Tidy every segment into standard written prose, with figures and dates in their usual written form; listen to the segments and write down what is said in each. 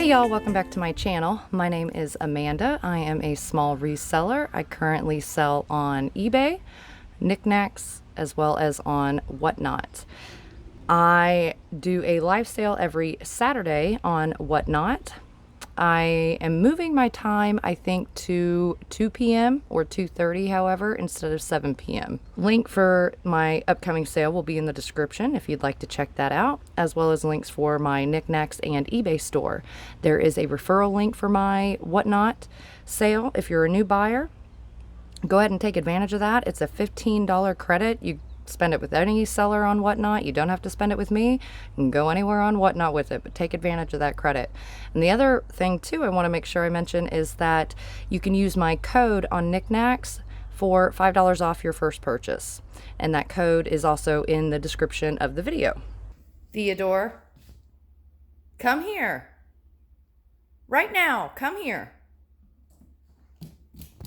Hey y'all, welcome back to my channel. My name is Amanda. I am a small reseller. I currently sell on eBay, Niknax, as well as on Whatnot. I do a live sale every Saturday on Whatnot. I am moving my time, I think, to 2 p.m. or 2:30, however, instead of 7 p.m. Link for my upcoming sale will be in the description if you'd like to check that out, as well as links for my Niknax and eBay store. There is a referral link for my Whatnot sale. If you're a new buyer, go ahead and take advantage of that. It's a $15 credit. You spend it with any seller on Whatnot. You don't have to spend it with me. You can go anywhere on Whatnot with it, but take advantage of that credit. And the other thing too I want to make sure I mention is that you can use my code on Niknax for $5 off your first purchase. And that code is also in the description of the video. Theodore, come here. Right now, come here.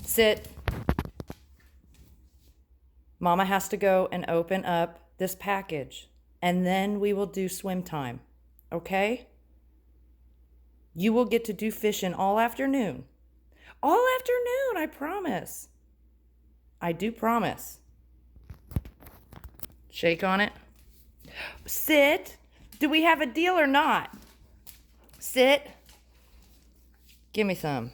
Sit. Mama has to go and open up this package, and then we will do swim time, okay? You will get to do fishing all afternoon. All afternoon, I promise. I do promise. Shake on it. Sit. Do we have a deal or not? Sit. Give me some.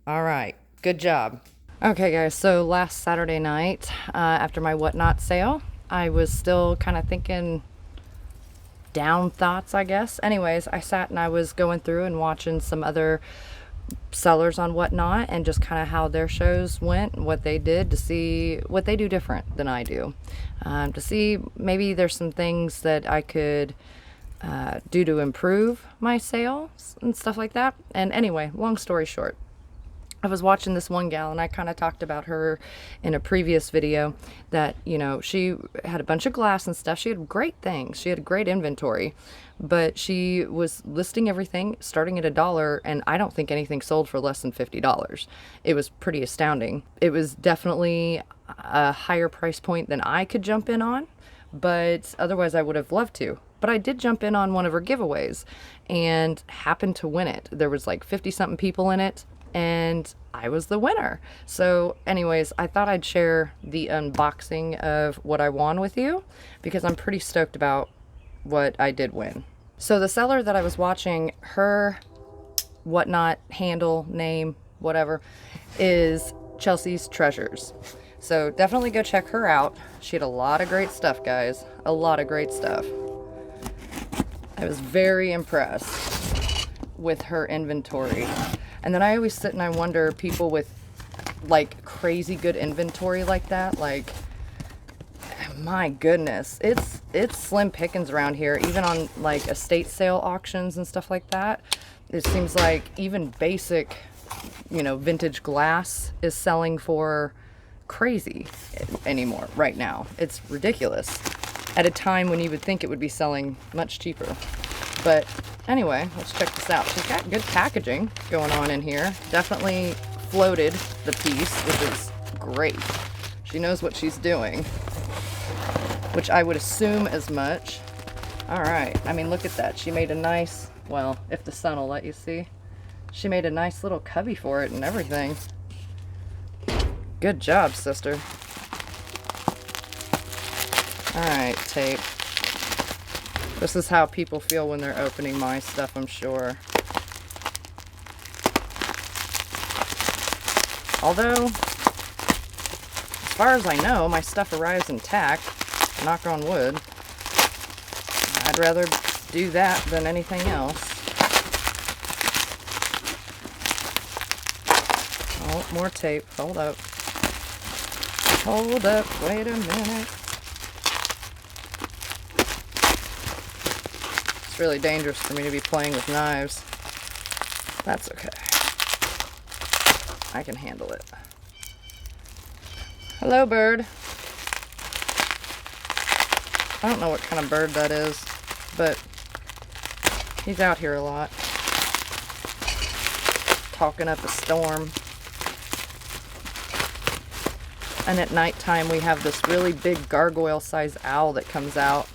All right, good job. Okay guys, so last Saturday night, after my Whatnot sale, I was still kind of thinking down thoughts, I guess. Anyways, I sat and I was going through and watching some other sellers on Whatnot and just kind of how their shows went, what they did, to see what they do different than I do. To see maybe there's some things that I could do to improve my sales and stuff like that. And anyway, long story short, I was watching this one gal, and I kind of talked about her in a previous video, that, you know, she had a bunch of glass and stuff. She had great things. She had great inventory, but she was listing everything starting at $1, and I don't think anything sold for less than $50. It was pretty astounding. It was definitely a higher price point than I could jump in on, but otherwise I would have loved to. But I did jump in on one of her giveaways and happened to win it. There was like 50-something people in it, and I was the winner. So anyways, I thought I'd share the unboxing of what I won with you, because I'm pretty stoked about what I did win. So the seller that I was watching, her Whatnot handle, name, whatever, is Chelsea's Treasures. So definitely go check her out. She had a lot of great stuff, guys. A lot of great stuff. I was very impressed with her inventory. And then I always sit and I wonder, people with like crazy good inventory like that, like, my goodness, it's slim pickings around here, even on like estate sale auctions and stuff like that. It seems like even basic, you know, vintage glass is selling for crazy anymore right now. It's ridiculous at a time when you would think it would be selling much cheaper. But anyway, let's check this out. She's got good packaging going on in here. Definitely floated the piece, which is great. She knows what she's doing, which I would assume as much. All right, I mean, look at that. She made a nice, well, if the sun will let you see, she made a nice little cubby for it and everything. Good job, sister. All right, tape. This is how people feel when they're opening my stuff, I'm sure. Although, as far as I know, my stuff arrives intact. Knock on wood. I'd rather do that than anything else. Oh, more tape. Hold up. Hold up. Wait a minute. Really dangerous for me to be playing with knives. That's okay. I can handle it. Hello, bird. I don't know what kind of bird that is, but he's out here a lot, talking up a storm. And at nighttime we have this really big gargoyle-sized owl that comes out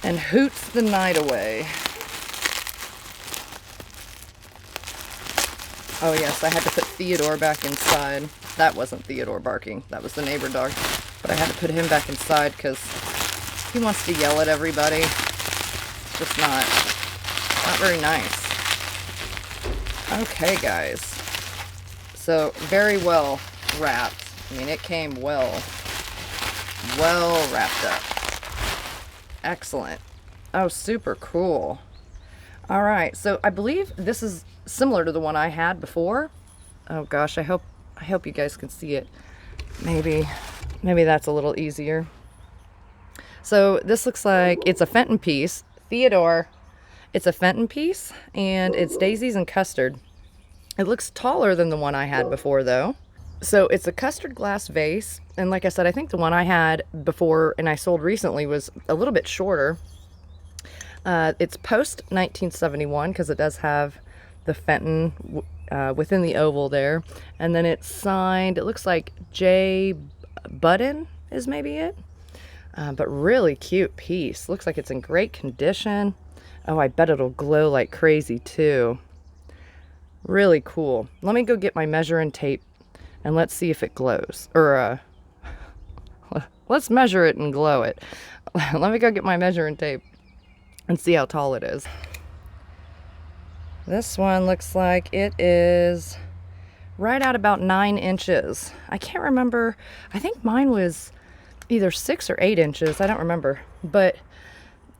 and hoots the night away. Oh yes, I had to put Theodore back inside. That wasn't Theodore barking. That was the neighbor dog. But I had to put him back inside because he wants to yell at everybody. It's just not very nice. Okay, guys. So, very well wrapped. I mean, it came well wrapped up. Excellent. Oh, super cool. All right, so I believe this is similar to the one I had before. Oh gosh, I hope you guys can see it. Maybe that's a little easier. So this looks like it's a Fenton piece. Theodore, it's a Fenton piece, and it's daisies and custard. It looks taller than the one I had before, though. So it's a custard glass vase, and like I said, I think the one I had before and I sold recently was a little bit shorter. It's post 1971 because it does have the Fenton within the oval there, and then it's signed. It looks like J. Budden is maybe it, but really cute piece. Looks like it's in great condition. Oh, I bet it'll glow like crazy too. Really cool. Let me go get my measuring tape and let's see if it glows. Or let's measure it and glow it. Let me go get my measuring tape and see how tall it is. This one looks like it is right at about 9 inches. I can't remember. I think mine was either 6 or 8 inches. I don't remember. But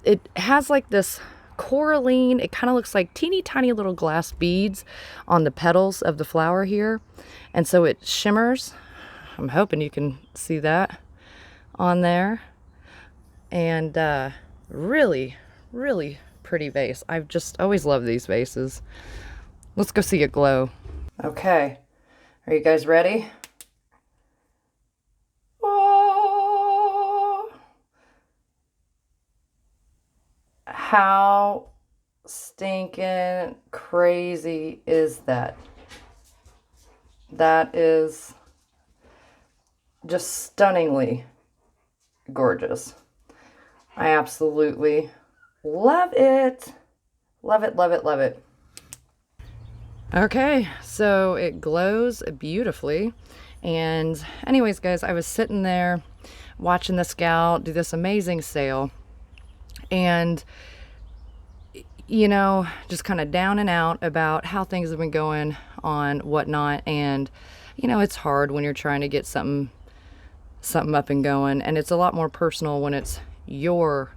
it has like this coralline. It kind of looks like teeny tiny little glass beads on the petals of the flower here. And so it shimmers. I'm hoping you can see that on there. And really, really pretty vase. I've just always loved these vases. Let's go see it glow. Okay, are you guys ready? Oh, how stinking crazy is that? That is just stunningly gorgeous. I absolutely love it. Love it, love it, love it. Okay, so it glows beautifully. And anyways, guys, I was sitting there watching this gal do this amazing sale. And, you know, just kind of down and out about how things have been going on, whatnot. And, you know, it's hard when you're trying to get something up and going. And it's a lot more personal when it's your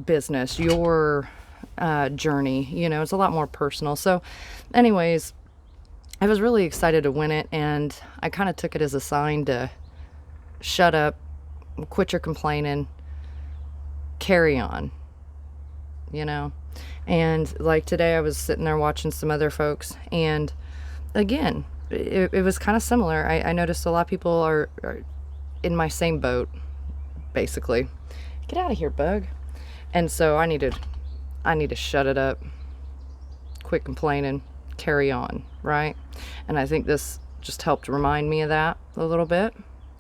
business, your journey, you know, it's a lot more personal. So anyways, I was really excited to win it, and I kind of took it as a sign to shut up, quit your complaining, carry on, you know. And like today I was sitting there watching some other folks, and again, it was kind of similar. I noticed a lot of people are in my same boat, basically. Get out of here, bug. And so I need to shut it up, quit complaining, carry on, right? And I think this just helped remind me of that a little bit,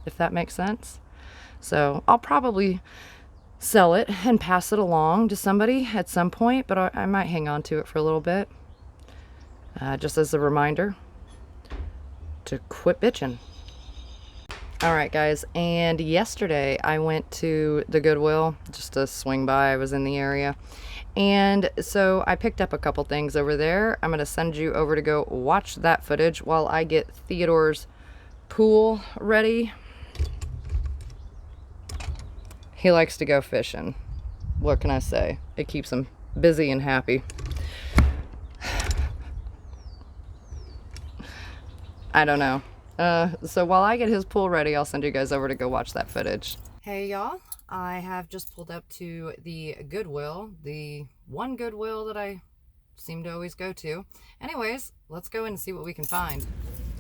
if that makes sense. So I'll probably sell it and pass it along to somebody at some point, but I might hang on to it for a little bit, just as a reminder to quit bitching. All right, guys, and yesterday I went to the Goodwill just to swing by. I was in the area, and so I picked up a couple things over there. I'm going to send you over to go watch that footage while I get Theodore's pool ready. He likes to go fishing. What can I say? It keeps him busy and happy. I don't know. So while I get his pool ready, I'll send you guys over to go watch that footage. Hey y'all, I have just pulled up to the Goodwill, the one Goodwill that I seem to always go to. Anyways, let's go in and see what we can find.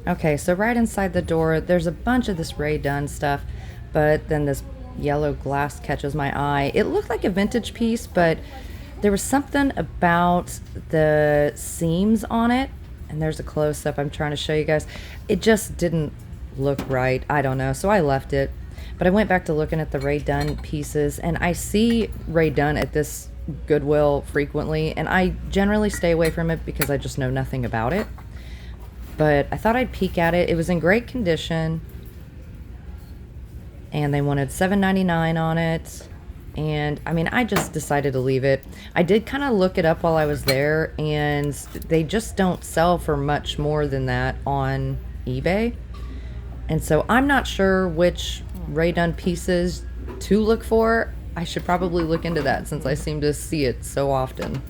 Okay, so right inside the door, there's a bunch of this Rae Dunn stuff, but then this yellow glass catches my eye. It looked like a vintage piece, but there was something about the seams on it. And there's a close-up I'm trying to show you guys. It just didn't look right. I don't know. So I left it. But I went back to looking at the Rae Dunn pieces. And I see Rae Dunn at this Goodwill frequently. And I generally stay away from it because I just know nothing about it. but I thought I'd peek at it. It was in great condition, and they wanted $7.99 on it. And I mean, I just decided to leave it. I did kind of look it up while I was there, and they just don't sell for much more than that on eBay. And so I'm not sure which Ray Dunn pieces to look for. I should probably look into that since I seem to see it so often.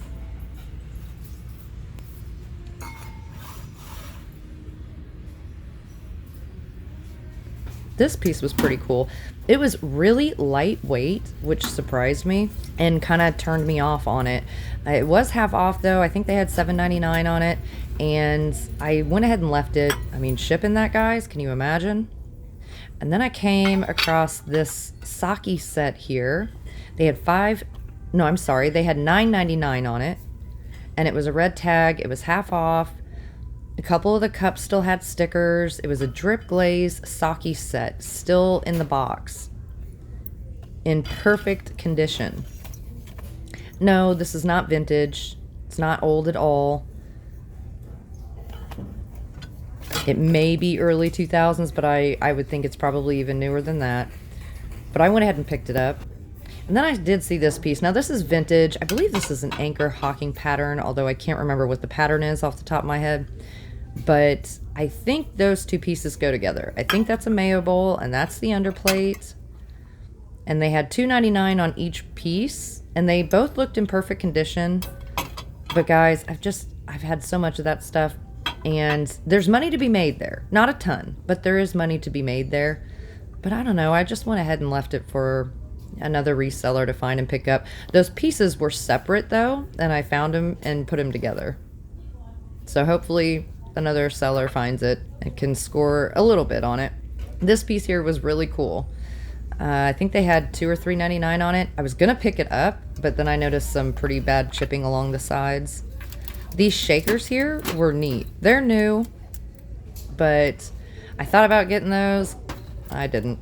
This piece was pretty cool. It was really lightweight, which surprised me and kind of turned me off on it. It was half off though. I think they had $7.99 on it, and I went ahead and left it. I mean, shipping that, guys, can you imagine? And then I came across this sake set here. They had they had $9.99 on it, and it was a red tag. It was half off. A couple of the cups still had stickers. It was a drip glaze sake set, still in the box, in perfect condition. No, this is not vintage. It's not old at all. It may be early 2000s, but I would think it's probably even newer than that. But I went ahead and picked it up. And then I did see this piece. Now this is vintage. I believe this is an anchor hawking pattern, although I can't remember what the pattern is off the top of my head. But I think those two pieces go together. I think that's a mayo bowl, and that's the underplate. And they had $2.99 on each piece, and they both looked in perfect condition. But guys, I've had so much of that stuff, and there's money to be made there. Not a ton, but there is money to be made there. But I don't know, I just went ahead and left it for another reseller to find and pick up. Those pieces were separate though, and I found them and put them together. So hopefully another seller finds it and can score a little bit on it. This piece here was really cool. I think they had $2 or $3.99 on it. I was gonna pick it up, but then I noticed some pretty bad chipping along the sides. These shakers here were neat. They're new, but I thought about getting those. I didn't.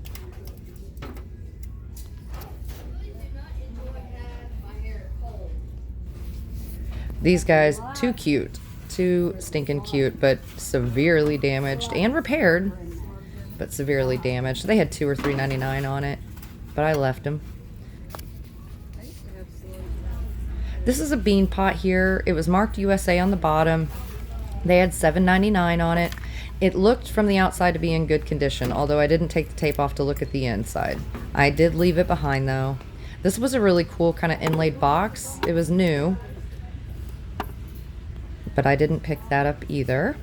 These guys, too cute. Too stinking cute, but severely damaged and repaired, but severely damaged. They had $2 or $3.99 on it, but I left them. This is a bean pot here. It was marked USA on the bottom. They had $7.99 on it. It looked from the outside to be in good condition, although I didn't take the tape off to look at the inside. I did leave it behind though. This was a really cool kind of inlaid box. It was new, but I didn't pick that up either.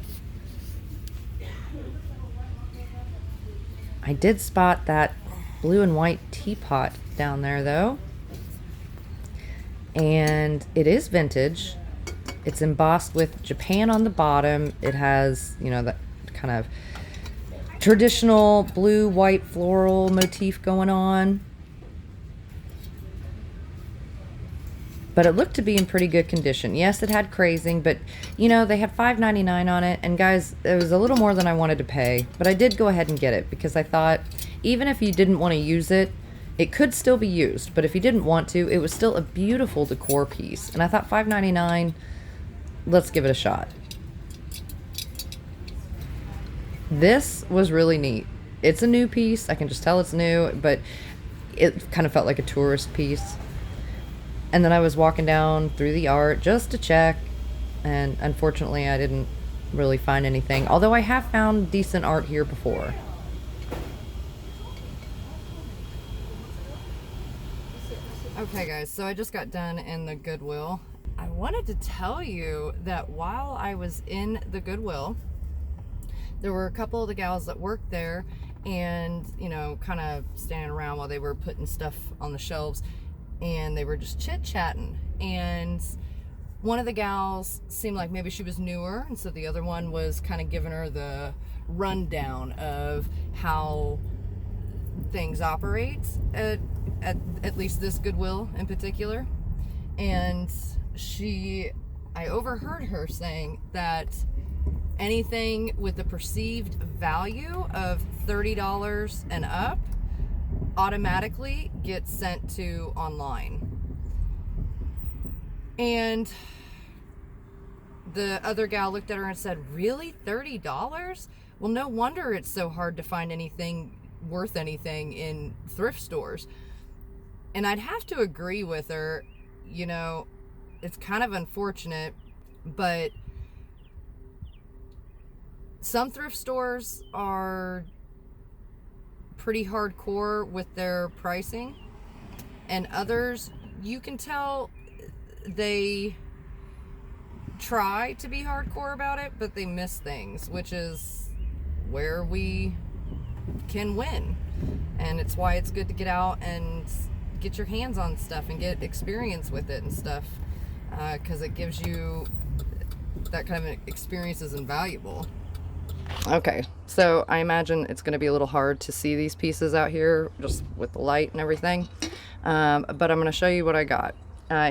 I did spot that blue and white teapot down there though. And it is vintage. It's embossed with Japan on the bottom. It has, you know, that kind of traditional blue, white floral motif going on. But it looked to be in pretty good condition. Yes, it had crazing, but you know, they had $5.99 on it, and guys, it was a little more than I wanted to pay, but I did go ahead and get it because I thought even if you didn't want to use it, it could still be used, but if you didn't want to, it was still a beautiful decor piece. And I thought $5.99, let's give it a shot. This was really neat. It's a new piece. I can just tell it's new, but it kind of felt like a tourist piece. And then I was walking down through the art just to check, and unfortunately I didn't really find anything, although I have found decent art here before. Okay guys, so I just got done in the Goodwill. I wanted to tell you that while I was in the Goodwill, there were a couple of the gals that worked there and, you know, kind of standing around while they were putting stuff on the shelves, and they were just chit-chatting. And one of the gals seemed like maybe she was newer, and so the other one was kind of giving her the rundown of how things operate at least this Goodwill in particular. And I overheard her saying that anything with a perceived value of $30 and up automatically gets sent to online. And the other gal looked at her and said, really, $30? Well, no wonder it's so hard to find anything worth anything in thrift stores. And I'd have to agree with her. You know, it's kind of unfortunate, but some thrift stores are pretty hardcore with their pricing, and others, you can tell they try to be hardcore about it, but they miss things, which is where we can win. And it's why it's good to get out and get your hands on stuff and get experience with it and stuff, because it gives you that kind of experience is invaluable. Okay, so I imagine it's going to be a little hard to see these pieces out here just with the light and everything, but I'm going to show you what I got.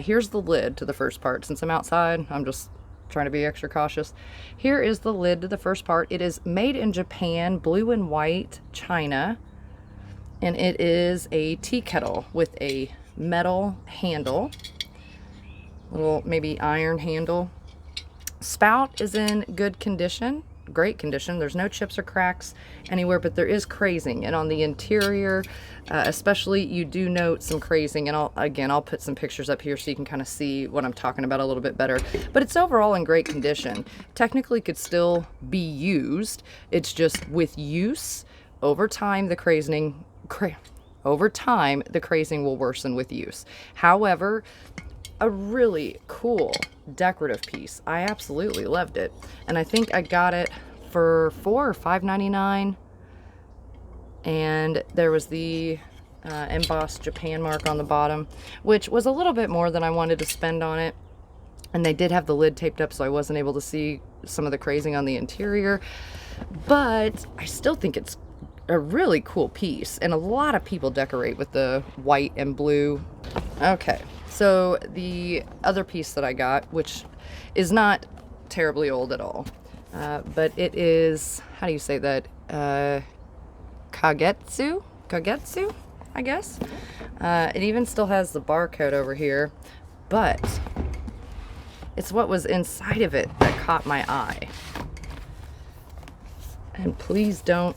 Here's the lid to the first part. Since I'm outside, I'm just trying to be extra cautious. Here is the lid to the first part. It is made in Japan, blue and white china, and it is a tea kettle with a metal handle, little maybe iron handle. Spout is in good condition, great condition. There's no chips or cracks anywhere, but there is crazing, and on the interior especially, you do note some crazing, and I'll put some pictures up here so you can kind of see what I'm talking about a little bit better. But it's overall in great condition. Technically could still be used. It's just with use, over time the crazing will worsen with use. However, a really cool decorative piece. I absolutely loved it, and I think I got it for $4 or $5.99, and there was the embossed Japan mark on the bottom, which was a little bit more than I wanted to spend on it, and they did have the lid taped up so I wasn't able to see some of the crazing on the interior, but I still think it's a really cool piece, and a lot of people decorate with the white and blue. Okay, so the other piece that I got, which is not terribly old at all, but it is, how do you say that, Kagetsu, I guess. It even still has the barcode over here, but it's what was inside of it that caught my eye. And please don't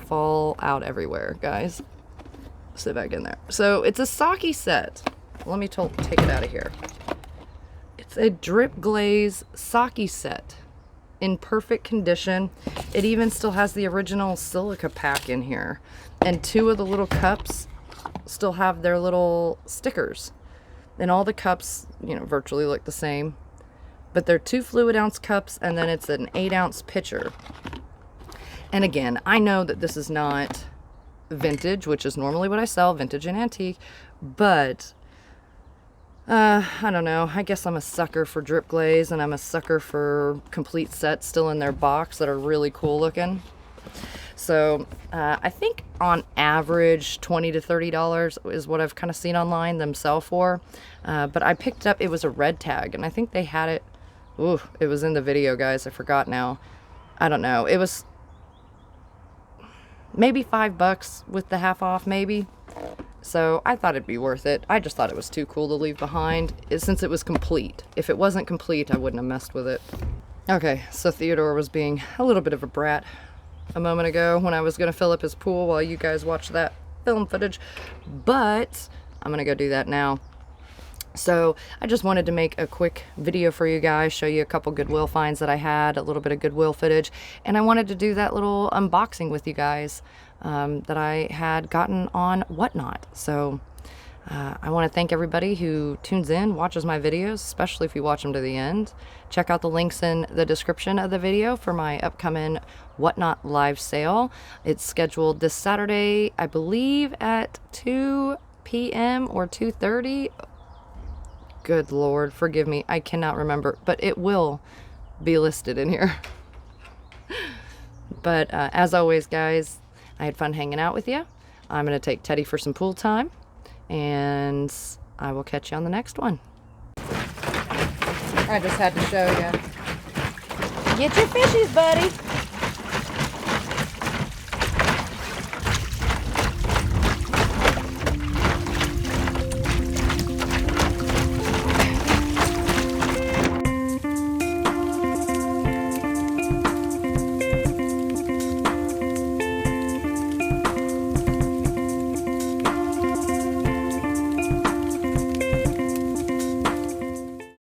fall out everywhere, guys. Sit back in there. So it's a sake set. Let me take it out of here. It's a drip glaze sake set in perfect condition. It even still has the original silica pack in here, and two of the little cups still have their little stickers, and all the cups, you know, virtually look the same, but they're 2 fluid ounce cups, and then it's an 8-ounce pitcher. And again, I know that this is not vintage, which is normally what I sell, vintage and antique, but I don't know. I guess I'm a sucker for drip glaze, and I'm a sucker for complete sets still in their box that are really cool looking. So I think on average $20 to $30 is what I've kind of seen online them sell for. But I picked it up. It was a red tag, and I think they had it. Ooh, it was in the video, guys. I forgot now. I don't know. It was maybe $5 with the half off, maybe. So I thought it'd be worth it. I just thought it was too cool to leave behind, since it was complete. If it wasn't complete, I wouldn't have messed with it. Okay, so Theodore was being a little bit of a brat a moment ago when I was going to fill up his pool while you guys watch that film footage, but I'm going to go do that now. So I just wanted to make a quick video for you guys, show you a couple Goodwill finds that I had, a little bit of Goodwill footage, and I wanted to do that little unboxing with you guys that I had gotten on Whatnot. So I want to thank everybody who tunes in, watches my videos, especially if you watch them to the end. Check out the links in the description of the video for my upcoming Whatnot live sale. It's scheduled this Saturday, I believe at 2 p.m. or 2:30. Good Lord, forgive me, I cannot remember, but it will be listed in here. But as always, guys, I had fun hanging out with you. I'm going to take Teddy for some pool time, and I will catch you on the next one. I just had to show you. Get your fishies, buddy.